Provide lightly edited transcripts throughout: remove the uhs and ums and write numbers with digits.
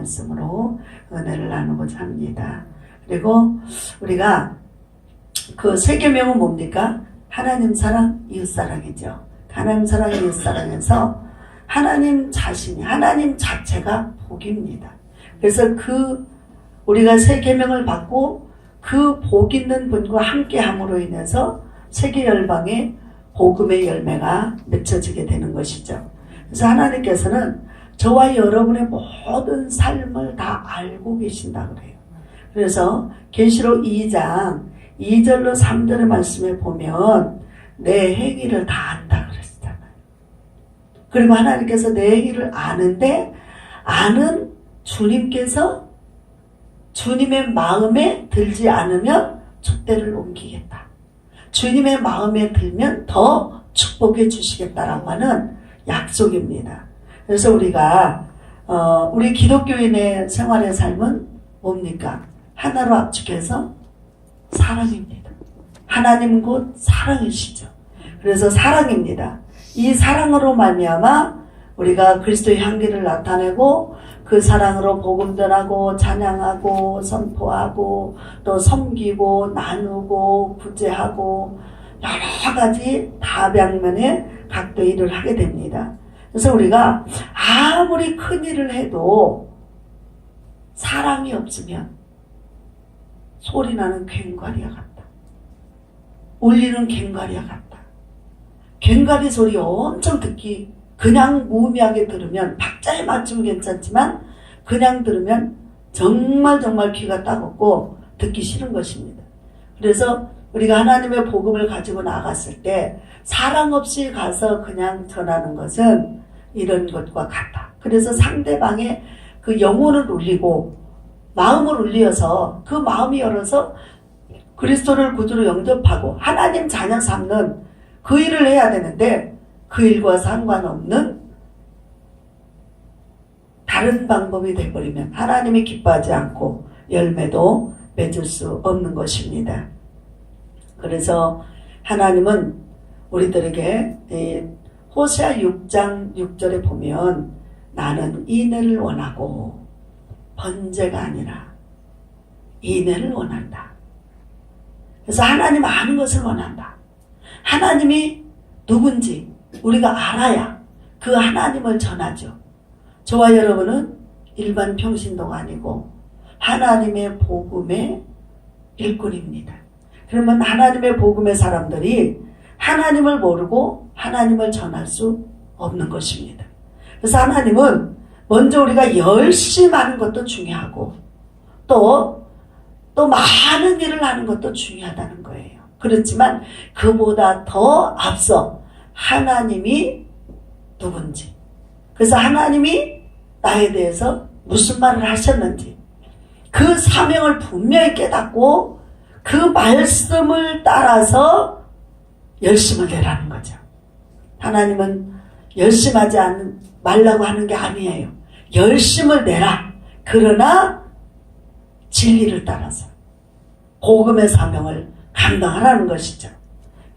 말씀으로 은혜를 나누고자 합니다. 그리고 우리가 그 세 계명은 뭡니까? 하나님 사랑, 이웃 사랑이죠. 하나님 사랑, 이웃 사랑에서 하나님 자신이, 하나님 자체가 복입니다. 그래서 우리가 세 계명을 받고 그 복 있는 분과 함께함으로 인해서 세계 열방에 복음의 열매가 맺혀지게 되는 것이죠. 그래서 하나님께서는 저와 여러분의 모든 삶을 다 알고 계신다 그래요. 그래서 계시록 2장 2절로 3절의 말씀에 보면 내 행위를 다 안다 그랬잖아요. 그리고 하나님께서 내 행위를 아는데 아는 주님께서 주님의 마음에 들지 않으면 촛대를 옮기겠다. 주님의 마음에 들면 더 축복해 주시겠다라고 하는 약속입니다. 그래서 우리가 우리 기독교인의 생활의 삶은 뭡니까? 하나로 압축해서 사랑입니다. 하나님 곧 사랑이시죠. 그래서 사랑입니다. 이 사랑으로 말미암아 우리가 그리스도의 향기를 나타내고 그 사랑으로 복음 전하고 찬양하고 선포하고 또 섬기고 나누고 구제하고 여러 가지 다방면의 각도 일을 하게 됩니다. 그래서 우리가 아무리 큰 일을 해도 사랑이 없으면 소리나는 괭과리와 같다. 울리는 괭과리와 같다. 괭과리 소리 엄청 듣기 그냥 무의미하게 들으면 박자에 맞추면 괜찮지만 그냥 들으면 정말 귀가 따갑고 듣기 싫은 것입니다. 그래서 우리가 하나님의 복음을 가지고 나갔을 때 사랑 없이 가서 그냥 전하는 것은 이런 것과 같다. 그래서 상대방의 그 영혼을 울리고 마음을 울려서 그 마음이 열어서 그리스도를 구주로 영접하고 하나님 자녀 삼는 그 일을 해야 되는데 그 일과 상관없는 다른 방법이 되어버리면 하나님이 기뻐하지 않고 열매도 맺을 수 없는 것입니다. 그래서 하나님은 우리들에게 호세아 6장 6절에 보면 나는 인애를 원하고 번제가 아니라 인애를 원한다. 그래서 하나님 아는 것을 원한다. 하나님이 누군지 우리가 알아야 그 하나님을 전하죠. 저와 여러분은 일반 평신도가 아니고 하나님의 복음의 일꾼입니다. 그러면 하나님의 복음의 사람들이 하나님을 모르고 하나님을 전할 수 없는 것입니다. 그래서 하나님은 먼저 우리가 열심히 하는 것도 중요하고 또 많은 일을 하는 것도 중요하다는 거예요. 그렇지만 그보다 더 앞서 하나님이 누군지, 그래서 하나님이 나에 대해서 무슨 말을 하셨는지 그 사명을 분명히 깨닫고 그 말씀을 따라서 열심을 내라는 거죠. 하나님은 열심하지 말라고 하는 게 아니에요. 열심을 내라. 그러나 진리를 따라서 복음의 사명을 감당하라는 것이죠.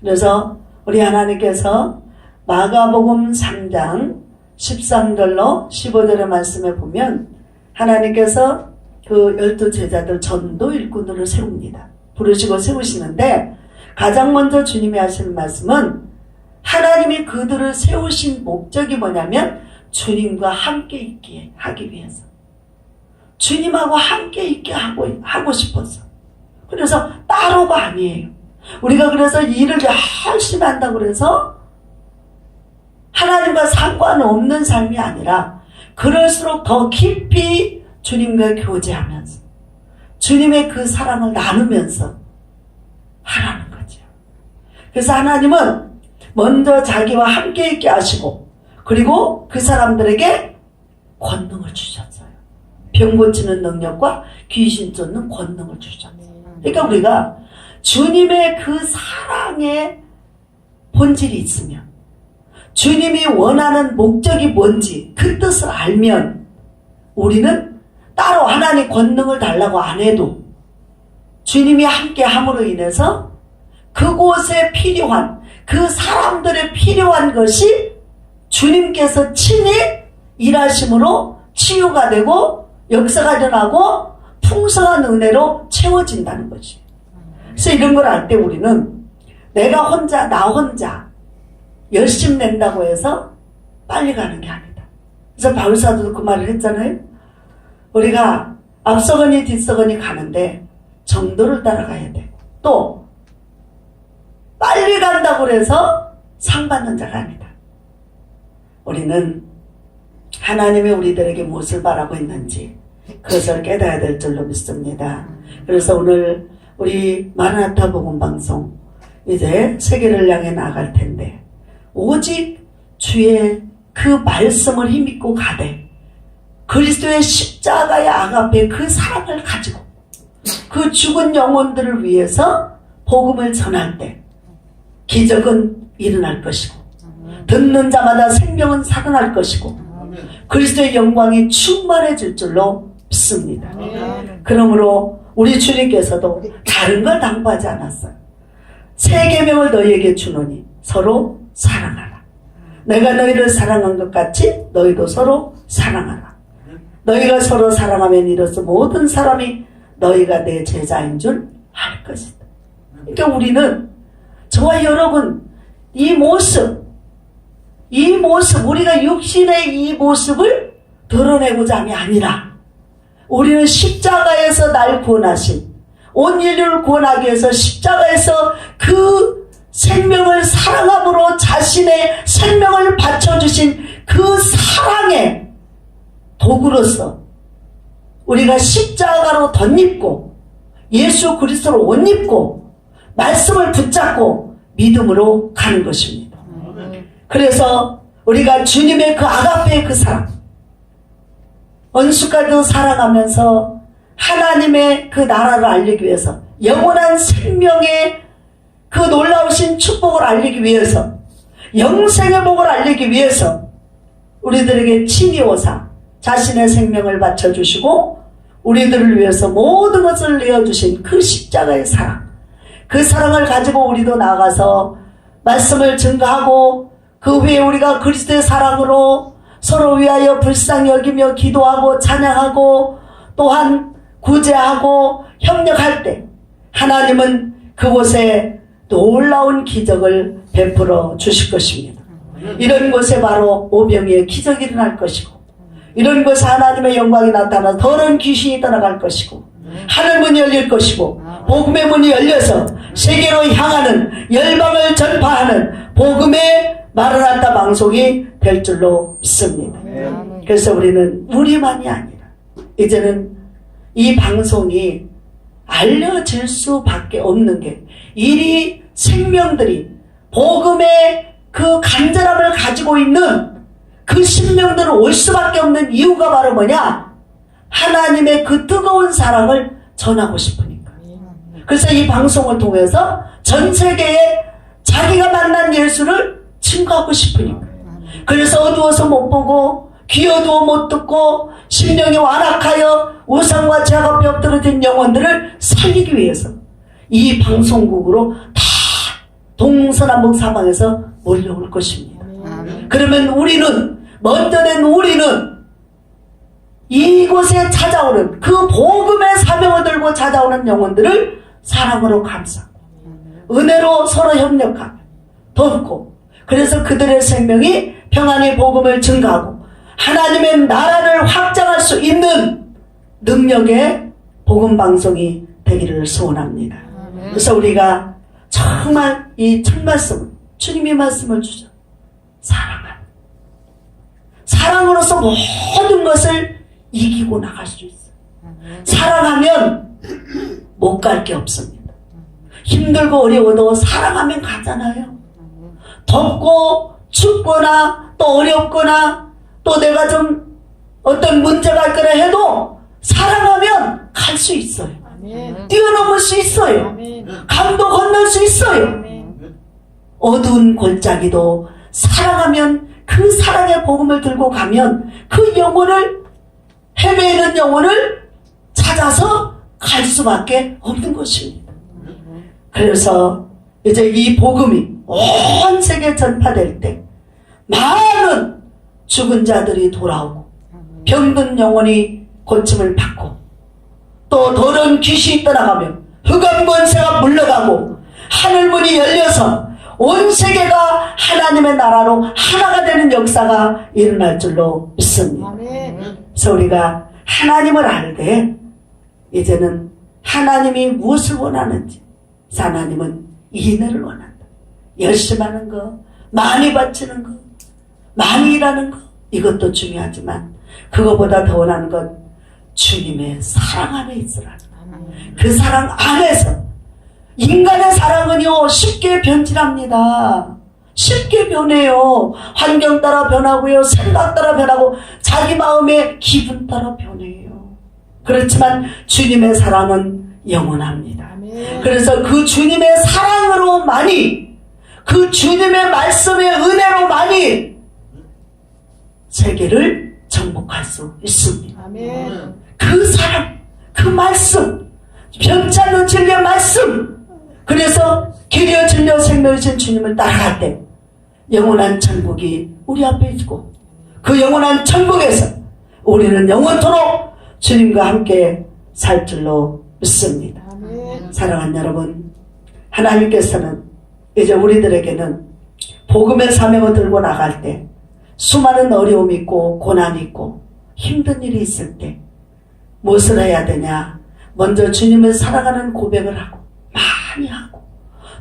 그래서 우리 하나님께서 마가복음 3장 13절로 15절의 말씀에 보면 하나님께서 그 12제자들 전도 일꾼들을 세웁니다. 부르시고 세우시는데 가장 먼저 주님이 하시는 말씀은 하나님이 그들을 세우신 목적이 뭐냐면 주님과 함께 있게 하기 위해서, 주님하고 함께 있게 하고 싶어서. 그래서 따로가 아니에요. 우리가 그래서 일을 열심히 한다고 그래서 하나님과 상관없는 삶이 아니라 그럴수록 더 깊이 주님과 교제하면서 주님의 그 사랑을 나누면서 하라는 거죠. 그래서 하나님은 먼저 자기와 함께 있게 하시고 그리고 그 사람들에게 권능을 주셨어요. 병 고치는 능력과 귀신 쫓는 권능을 주셨어요. 그러니까 우리가 주님의 그 사랑의 본질이 있으면 주님이 원하는 목적이 뭔지 그 뜻을 알면 우리는 따로 하나님 권능을 달라고 안 해도 주님이 함께 함으로 인해서 그곳에 필요한 그 사람들의 필요한 것이 주님께서 친히 일하심으로 치유가 되고 역사가 일어나고 풍성한 은혜로 채워진다는 거지. 그래서 이런 걸 알 때 우리는 내가 혼자, 나 혼자 열심히 낸다고 해서 빨리 가는 게 아니다. 그래서 바울사도도 그 말을 했잖아요. 우리가 앞서거니 뒤서거니 가는데 정도를 따라가야 돼. 또 빨리 간다고 해서 상 받는 자가 아니다. 우리는 하나님이 우리들에게 무엇을 바라고 있는지 그것을 깨달아야 될 줄로 믿습니다. 그래서 오늘 우리 마라나타 복음방송 이제 세계를 향해 나갈 텐데 오직 주의 그 말씀을 힘입고 가되 그리스도의 십자가의 아가페 그 사랑을 가지고 그 죽은 영혼들을 위해서 복음을 전할 때 기적은 일어날 것이고 듣는 자마다 생명은 살아날 것이고 그리스도의 영광이 충만해질 줄로 믿습니다. 그러므로 우리 주님께서도 다른 걸 당부하지 않았어요. 새 계명을 너희에게 주노니 서로 사랑하라. 내가 너희를 사랑한 것 같이 너희도 서로 사랑하라. 너희가 서로 사랑하면 이로써 모든 사람이 너희가 내 제자인 줄 알 것이다. 그러니까 우리는 저와 여러분 이 모습 우리가 육신의 이 모습을 드러내고자 함이 아니라 우리는 십자가에서 날 구원하신 온 인류를 구원하기 위해서 십자가에서 그 생명을 사랑함으로 자신의 생명을 바쳐주신 그 사랑의 도구로서 우리가 십자가로 덧입고 예수 그리스도로 옷 입고 말씀을 붙잡고 믿음으로 가는 것입니다. 그래서 우리가 주님의 그 아가페의 그 사랑 원수까지도 사랑하면서 하나님의 그 나라를 알리기 위해서 영원한 생명의 그 놀라우신 축복을 알리기 위해서 영생의 복을 알리기 위해서 우리들에게 친히 오사 자신의 생명을 바쳐주시고 우리들을 위해서 모든 것을 내어주신 그 십자가의 사랑 그 사랑을 가지고 우리도 나가서 말씀을 증거하고 그 후에 우리가 그리스도의 사랑으로 서로 위하여 불쌍히 여기며 기도하고 찬양하고 또한 구제하고 협력할 때 하나님은 그곳에 놀라운 기적을 베풀어 주실 것입니다. 이런 곳에 바로 오병이의 기적이 일어날 것이고 이런 곳에 하나님의 영광이 나타나 더러운 귀신이 떠나갈 것이고 하늘문이 열릴 것이고 복음의 문이 열려서 세계로 향하는 열방을 전파하는 복음의 마라나타 방송이 될 줄로 믿습니다. 그래서 우리는 우리만이 아니라 이제는 이 방송이 알려질 수밖에 없는 게 이리 생명들이 복음의 그 간절함을 가지고 있는 그 신명들은 올 수밖에 없는 이유가 바로 뭐냐? 하나님의 그 뜨거운 사랑을 전하고 싶으니까. 그래서 이 방송을 통해서 전 세계에 자기가 만난 예수를 증거하고 싶으니까. 그래서 어두워서 못 보고 귀 어두워 못 듣고 심령이 완악하여 우상과 죄가 뼈들어진 영혼들을 살리기 위해서 이 방송국으로 다 동서남북 사방에서 몰려올 것입니다. 그러면 우리는 먼저 된 우리는 이곳에 찾아오는 그 복음의 사명을 들고 찾아오는 영혼들을 사랑으로 감싸고 은혜로 서로 협력하고 돕고 그래서 그들의 생명이 평안의 복음을 증가하고 하나님의 나라를 확장할 수 있는 능력의 복음방송이 되기를 소원합니다. 그래서 우리가 정말 이 첫 말씀을 주님이 말씀을 주죠. 사랑으로서 모든 것을 이기고 나갈 수 있어요. 사랑하면 못 갈 게 없습니다. 힘들고 어려워도 사랑하면 가잖아요. 덥고 춥거나 또 어렵거나 또 내가 좀 어떤 문제가 있거나 해도 사랑하면 갈 수 있어요. 뛰어넘을 수 있어요. 강도 건널 수 있어요. 어두운 골짜기도 사랑하면 그 사랑의 복음을 들고 가면 그 영혼을 헤매는 영혼을 찾아서 갈 수밖에 없는 것입니다. 그래서 이제 이 복음이 온 세계에 전파될 때 많은 죽은 자들이 돌아오고 병든 영혼이 고침을 받고 또 더러운 귀신이 떠나가며 흑암 권세가 물러가고 하늘문이 열려서 온 세계가 하나님의 나라로 하나가 되는 역사가 일어날 줄로 믿습니다. 그래서 우리가 하나님을 알되 이제는 하나님이 무엇을 원하는지, 하나님은 인내를 원한다. 열심히 하는 거, 많이 바치는 거, 많이 일하는 거, 이것도 중요하지만 그거보다 더 원하는 건 주님의 사랑 안에 있으라. 그 사랑 안에서 인간의 사랑은요 쉽게 변질합니다. 쉽게 변해요. 환경 따라 변하고요, 생각 따라 변하고 자기 마음의 기분 따라 변해요. 그렇지만 주님의 사랑은 영원합니다. 그래서 그 주님의 사랑으로만이, 그 주님의 말씀의 은혜로만이 세계를 정복할 수 있습니다. 그 사랑, 그 말씀, 변치 않는 진리의 말씀. 그래서 길이여 진리여 생명이신 주님을 따라갈 때 영원한 천국이 우리 앞에 있고 그 영원한 천국에서 우리는 영원토록 주님과 함께 살 줄로 믿습니다. 사랑하는 여러분, 하나님께서는 이제 우리들에게는 복음의 사명을 들고 나갈 때 수많은 어려움이 있고 고난이 있고 힘든 일이 있을 때 무엇을 해야 되냐? 먼저 주님을 사랑하는 고백을 하고 많이 하고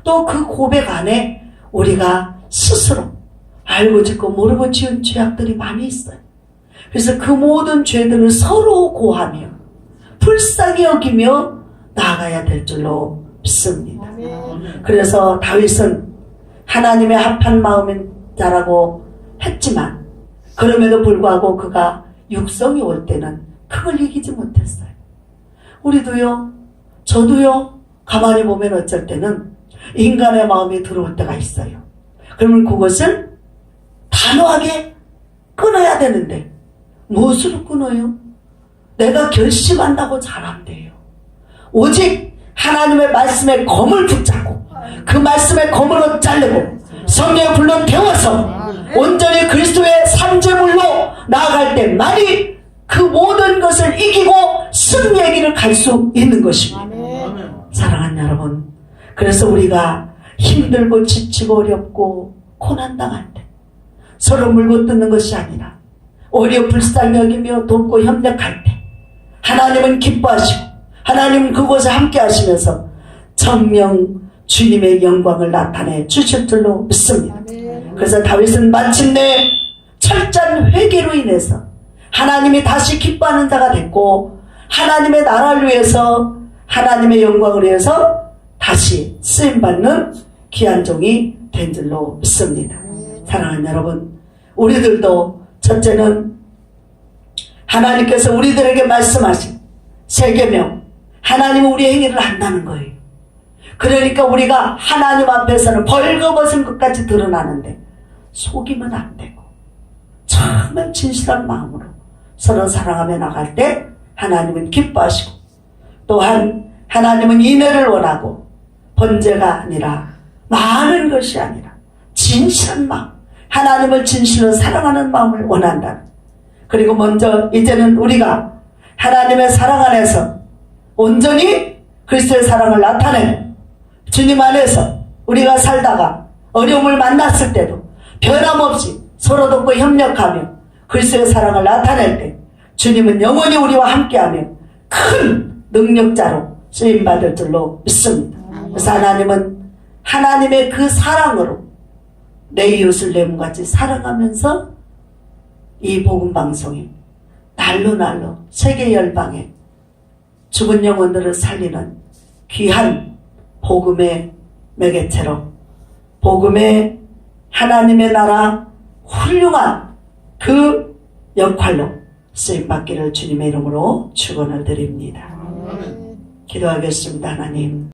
또 그 고백 안에 우리가 스스로 알고 짓고 모르고 지은 죄악들이 많이 있어요. 그래서 그 모든 죄들을 서로 고하며 불쌍히 여기며 나아가야 될 줄로 믿습니다. 그래서 다윗은 하나님의 합한 마음인 자라고 했지만 그럼에도 불구하고 그가 육성이 올 때는 그걸 이기지 못했어요. 우리도요, 저도요, 가만히 보면 어쩔 때는 인간의 마음이 들어올 때가 있어요. 그러면 그것을 단호하게 끊어야 되는데 무엇으로 끊어요? 내가 결심한다고 잘 안 돼요. 오직 하나님의 말씀의 검을 붙잡고 그 말씀의 검으로 자르고 성령의 불로 태워서 온전히 그리스도의 삼재물로 나아갈 때만이 그 모든 것을 이기고 승리의 길을 갈 수 있는 것입니다. 사랑하는 여러분, 그래서 우리가 힘들고 지치고 어렵고 고난당할 때 서로 물고 뜯는 것이 아니라 오히려 불쌍히 여기며 돕고 협력할 때 하나님은 기뻐하시고 하나님은 그곳에 함께 하시면서 정령 주님의 영광을 나타내 주실 줄로 믿습니다. 그래서 다윗은 마침내 철저한 회개로 인해서 하나님이 다시 기뻐하는 자가 됐고 하나님의 나라를 위해서 하나님의 영광을 위해서 다시 쓰임받는 귀한 종이 된 줄로 믿습니다. 사랑하는 여러분, 우리들도 첫째는 하나님께서 우리들에게 말씀하신 세계명, 하나님은 우리의 행위를 안다는 거예요. 그러니까 우리가 하나님 앞에서는 벌거벗은 것까지 드러나는데 속이면 안 되고 정말 진실한 마음으로 서로 사랑하며 나갈 때 하나님은 기뻐하시고 또한 하나님은 인애를 원하고 번제가 아니라 많은 것이 아니라 진실한 마음, 하나님을 진실로 사랑하는 마음을 원한다. 그리고 먼저 이제는 우리가 하나님의 사랑 안에서 온전히 그리스도의 사랑을 나타내는 주님 안에서 우리가 살다가 어려움을 만났을 때도 변함없이 서로 돕고 협력하며 그리스도의 사랑을 나타낼 때 주님은 영원히 우리와 함께하며 큰 능력자로 쓰임받을 줄로 믿습니다. 그래서 하나님은 하나님의 그 사랑으로 내 이웃을 내 몸같이 사랑하면서 이 복음방송이 날로 세계 열방에 죽은 영혼들을 살리는 귀한 복음의 매개체로 복음의 하나님의 나라 훌륭한 그 역할로 쓰임받기를 주님의 이름으로 축원을 드립니다. 기도하겠습니다. 하나님,